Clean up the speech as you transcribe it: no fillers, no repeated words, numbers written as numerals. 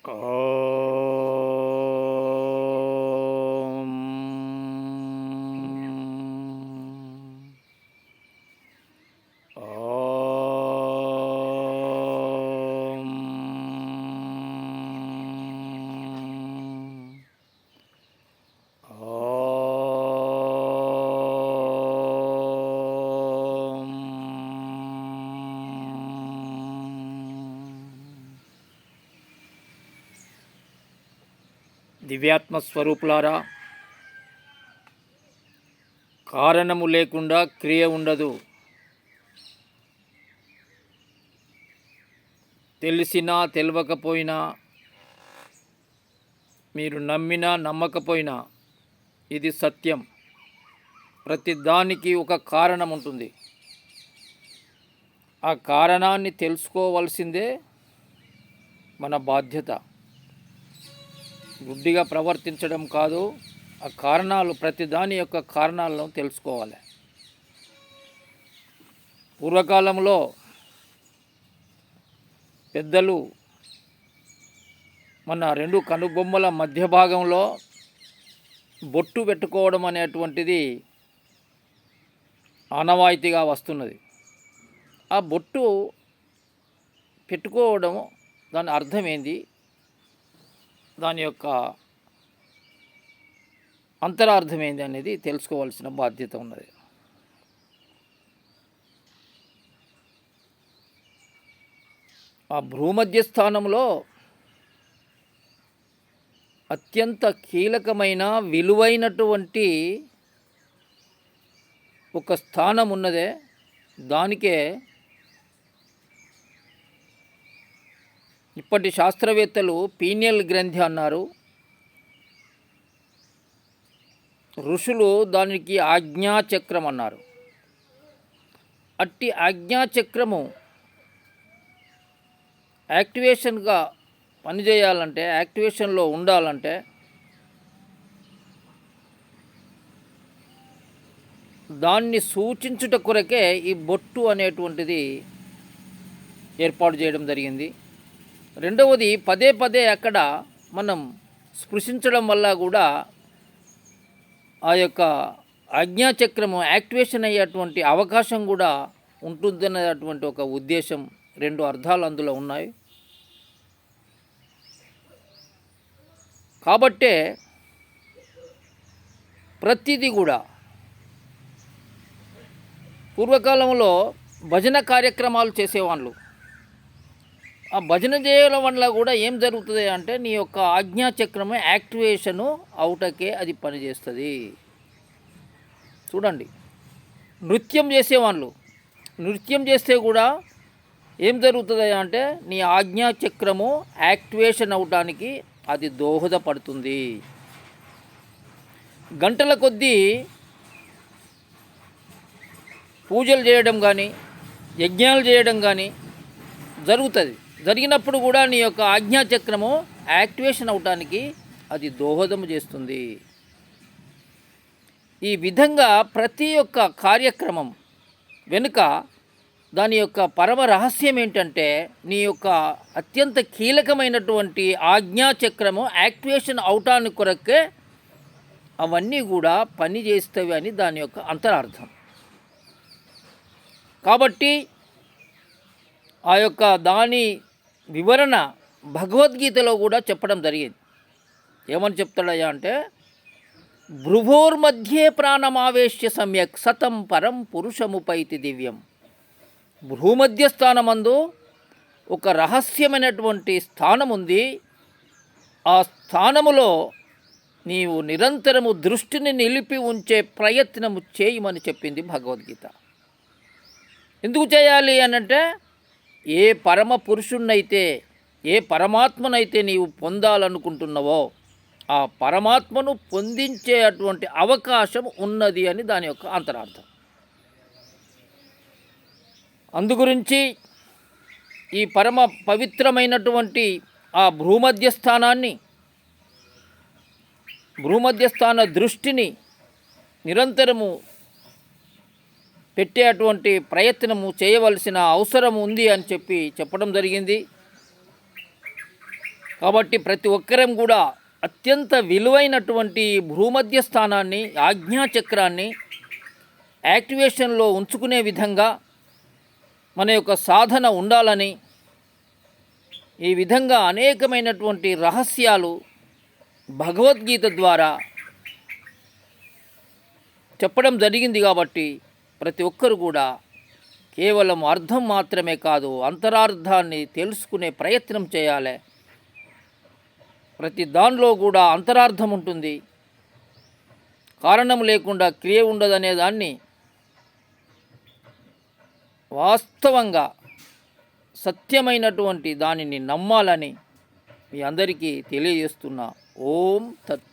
ఓం ఓం ఓం దివ్యాత్మ స్వరూపులారా, కారణము లేకుండా క్రియ ఉండదు. తెలిసినా తెలియకపోయినా, మీరు నమ్మినా నమ్మకపోయినా, ఇది సత్యం. ప్రతి దానికి ఒక కారణం ఉంటుంది. ఆ కారణాన్ని తెలుసుకోవాల్సిందే మన బాధ్యత. గుడ్డిగా ప్రవర్తించడం కాదు, ఆ కారణాలు, ప్రతి దాని యొక్క కారణాలను తెలుసుకోవాలి. పూర్వకాలంలో పెద్దలు మన రెండు కనుబొమ్మల మధ్య భాగంలో బొట్టు పెట్టుకోవడం అనేటువంటిది ఆనవాయితీగా వస్తున్నది. ఆ బొట్టు పెట్టుకోవడం, దాని అర్థం ఏంది, దాని యొక్క అంతరార్థం ఏంది అనేది తెలుసుకోవాల్సిన బాధ్యత ఉన్నది. ఆ భూమధ్య స్థానంలో అత్యంత కీలకమైన విలువైనటువంటి ఒక స్థానం ఉన్నదే, దానికే ఇప్పటి శాస్త్రవేత్తలు పీనియల్ గ్రంథి అన్నారు. ఋషులు దానికి ఆజ్ఞాచక్రం అన్నారు. అట్టి ఆజ్ఞాచక్రము యాక్టివేషన్గా పనిచేయాలంటే, యాక్టివేషన్లో ఉండాలంటే దాన్ని సూచించుట కొరకే ఈ బొట్టు అనేటువంటిది ఏర్పాటు చేయడం జరిగింది. రెండవది, పదే పదే అక్కడ మనం స్పృశించడం వల్ల కూడా ఆ యొక్క ఆజ్ఞాచక్రము యాక్టివేషన్ అయ్యేటువంటి అవకాశం కూడా ఉంటుందనేటువంటి ఒక ఉద్దేశం, రెండు అర్థాలు అందులో ఉన్నాయి. కాబట్టే ప్రతిదీ కూడా పూర్వకాలంలో భజన కార్యక్రమాలు చేసేవాళ్ళు. ఆ భజన చేయడం వల్ల కూడా ఏం జరుగుతుంది అంటే, నీ యొక్క ఆజ్ఞాచక్రము యాక్టివేషను అవుటకే అది పనిచేస్తుంది. చూడండి, నృత్యం చేసేవాళ్ళు, నృత్యం చేస్తే కూడా ఏం జరుగుతుంది అంటే, నీ ఆజ్ఞాచక్రము యాక్టివేషన్ అవటానికి అది దోహదపడుతుంది. గంటల కొద్దీ పూజలు చేయడం కానీ, యజ్ఞాలు చేయడం కానీ జరుగుతుంది. జరిగినప్పుడు కూడా నీ యొక్క ఆజ్ఞాచక్రము యాక్టివేషన్ అవటానికి అది దోహదం చేస్తుంది. ఈ విధంగా ప్రతి ఒక్క కార్యక్రమం వెనుక దాని యొక్క పరమ రహస్యం ఏంటంటే, నీ యొక్క అత్యంత కీలకమైనటువంటి ఆజ్ఞాచక్రము యాక్టివేషన్ అవటానికి కొరకే అవన్నీ కూడా పని చేస్తవి అని దాని యొక్క అంతరార్థం. కాబట్టి ఆ యొక్క దాని వివరణ భగవద్గీతలో కూడా చెప్పడం జరిగింది. ఏమని చెప్తాడయ్యా అంటే, భ్రువోర్మధ్యే ప్రాణమావేశ్య సమ్యక్ సతం పరం పురుషముపైతి దివ్యం. భూమధ్య స్థానమందు ఒక రహస్యమైనటువంటి స్థానం ఉంది. ఆ స్థానములో నీవు నిరంతరము దృష్టిని నిలిపి ఉంచే ప్రయత్నము చేయమని చెప్పింది భగవద్గీత. ఎందుకు చేయాలి అనంటే, ఏ పరమ పురుషుణ్ణైతే, ఏ పరమాత్మనైతే నీవు పొందాలనుకుంటున్నావో ఆ పరమాత్మను పొందించే అటువంటి అవకాశం ఉన్నది అని దాని యొక్క అంతరార్థం. అందుగురించి ఈ పరమ పవిత్రమైనటువంటి ఆ భూమధ్యస్థాన దృష్టిని నిరంతరము పెట్టేటువంటి ప్రయత్నము చేయవలసిన అవసరం ఉంది అని చెప్పడం జరిగింది. కాబట్టి ప్రతి ఒక్కరం కూడా అత్యంత విలువైనటువంటి భూమధ్య స్థానాన్ని, ఆజ్ఞాచక్రాన్ని యాక్టివేషన్లో ఉంచుకునే విధంగా మన యొక్క సాధన ఉండాలని, ఈ విధంగా అనేకమైనటువంటి రహస్యాలు భగవద్గీత ద్వారా చెప్పడం జరిగింది. కాబట్టి ప్రతి ఒక్కరు కూడా కేవలం అర్థం మాత్రమే కాదు, అంతరార్థాన్ని తెలుసుకునే ప్రయత్నం చేయాలి. ప్రతి దానిలో కూడా అంతరార్థం ఉంటుంది. కారణం లేకుండా క్రియ ఉండదనే దాన్ని వాస్తవంగా సత్యమైనటువంటి దానిని నమ్మాలని మీ అందరికీ తెలియజేస్తున్నా. ఓం తత్